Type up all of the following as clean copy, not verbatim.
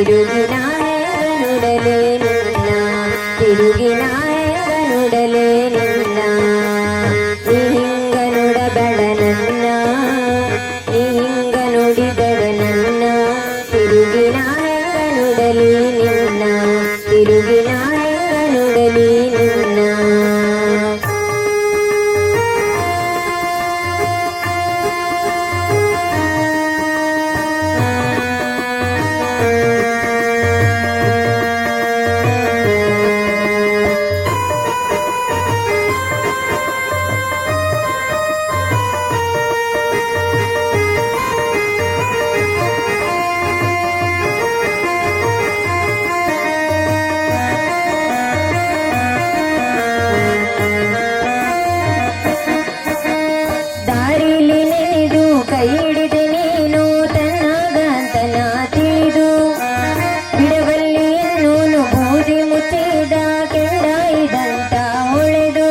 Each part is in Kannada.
ತಿರುಗಿನ ಹೆಂಗನುಡಲೆ ನಿನ್ನ ತಿರುಗಿನ ಹೆಂಗನುಡಲೆ ನಿನ್ನ ನೀ ಹಿಂಗ ನುಡಬೇಡ ನನ್ನ ನೀ ಹಿಂಗ ನುಡಿದರೆ ನನ್ನ ತಿರುಗಿನ ಹೆಂಗನುಡಲಿ ನಿನ್ನ ತಿರುಗಿನ ಹೆಂಗನುಡಲಿ ನಿನ್ನ ಕೈ ಹಿಡಿದೆ ನೀನು ತನ್ನಗಂತನ ತಿಳಿದು ಬಿಡವಲ್ಲಿ ಇನ್ನೂನು ಬೂದಿ ಮುಚ್ಚಿದ ಕೆಂಡಾಯಿದಂತ ಹೊಳೆದು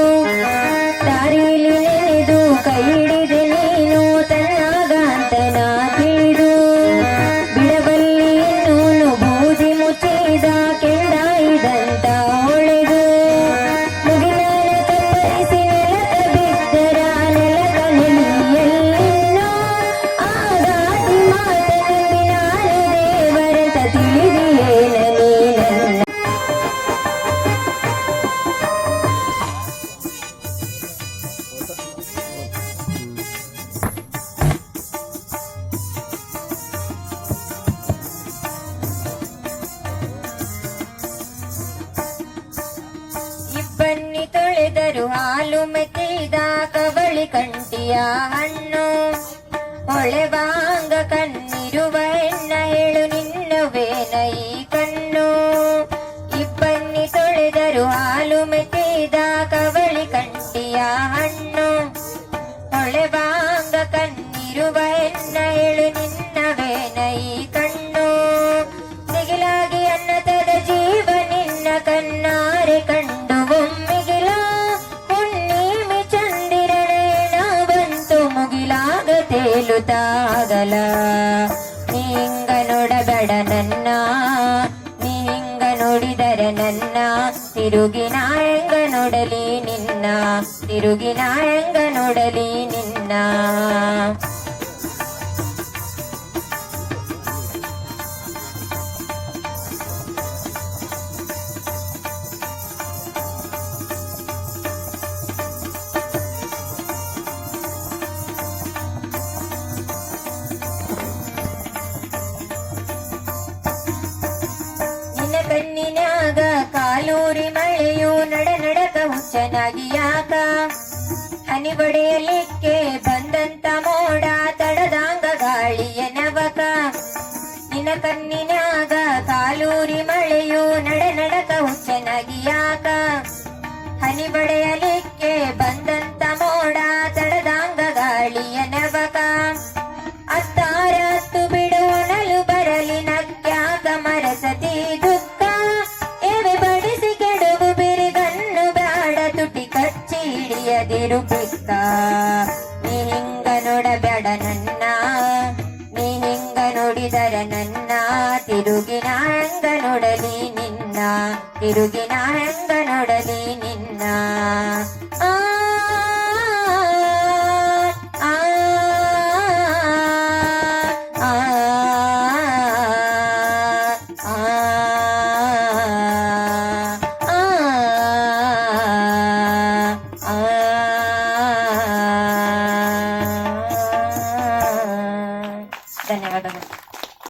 ದಾರಿಲಿ ನೆನೆದು ಕೈ ಹಿಡಿದೆ ನೀನು ತನ್ನಗಂತನ ತಿಳಿದು ಬಿಡವಲ್ಲಿ ಇನ್ನೂನು ಬೂದಿ ಮುಚ್ಚಿದ ಕೆಂಡಾಯಿದಂತ ಹೊಳೆದು ಮುಗಿಲನ ಕತ್ತರಿಸಿ ನೆಲಕ ಬಿದ್ದರ ನೆಲಕ ನೆಲಿಯಲ್ಲಿ ಇಬ್ಬನಿ ತೊಳೆದರು ಹಾಲು ಮೆತ್ತಿದ ಕವಳಿ ಕಂಟಿಯ ಹಣ್ಣು ಹೊಳೆವಾಂಗ ಕಣ್ಣಿರುವ ಹೆಣ್ಣ ಹೇಳು ನಿನ್ನವೇನ ಈ ಕಣ್ಣು ಇಬ್ಬನಿ ತೊಳೆದರು ಹಾಲು ಮೆತ್ತಿದ ಕವಳಿ ಕಂಟಿಯ ಹಣ್ಣು ಹೊಳೆವಾಂಗ ಕಣ್ಣಿರುವ ಹೆಣ್ಣ ಹೇಳು ನಿನ್ನವೇನ ಈ ಕಣ್ಣು ದಿಗಿಲಾಗಿ ಅನ್ನತದ ಜೀವ ನಿನ್ನ ಕಣ್ಣಾರೆ ಕಂಡು ಒಮ್ಮಿಗಿಲ ಹುಣ್ಣಿಮೆ ಚಂದಿರನೇಣ ಬಂತು ಮುಗಿಲಾಗ ತೇಲುತ್ತಾಗಲ ನೀ ಹಿಂಗ ನೋಡಬೇಡ ನನ್ನ ನೀ ಹಿಂಗ ನೋಡಿದರೆ ನನ್ನ ತಿರುಗಿನ ಹೆಂಗ ನೋಡಲಿ ನಿನ್ನ ತಿರುಗಿನ ಹೆಂಗ ನೋಡಲಿ ನಿನ್ನ ಕಣ್ಣಿನಾಗ ಕಾಲೂರಿ ಮಳೆಯು ನಡಕ ಹುಚ್ಚನಾಗಿ ಯಾಕ ಹನಿ ಬಡಿಯಲಿಕ್ಕೆ ಬಂದಂತ ಮೋಡ ತಡದಾಂಗ ಗಾಳಿಯ ನವಕ ನಿನ್ನ ಕಣ್ಣಿನಾಗ ಕಾಲೂರಿ ಮಳೆಯು ನಡಕ ಹುಚ್ಚನಾಗಿ ಯಾಕ ಹನಿ ಬಡಿಯಲಿಕ್ಕೆ ಬಂದಂತ ಮೋಡ ತಡದಾಂಗ ಗಾಳಿಯ ನವಕ ಅತ್ತಾರ ಹತ್ತು ಬಿಡುವನಲು ಬರಲಿ ನಗ್ಯಾಕ ಮರಸತಿ ದುಃಖ ಎವೆ ಬಡಿಸಿ ಕೆಡುವು ಬಿರಿಗನ್ನು ಬ್ಯಾಡ ತುಟಿ ಕಚ್ಚಿ ಹಿಡಿಯದಿರು ಬಿಕ್ಕ ನೀ ಹಿಂಗ ನೋಡಬೇಡ ನನ್ನ ನೀ ಹಿಂಗ ನೋಡಿದರೆ ನನ್ನ ತಿರುಗಿನ ಹೆಂಗ ನೋಡಲಿ ನಿನ್ನ ತಿರುಗಿನ ಹೆಂಗ ನೋಡಲಿ ನಿನ್ನ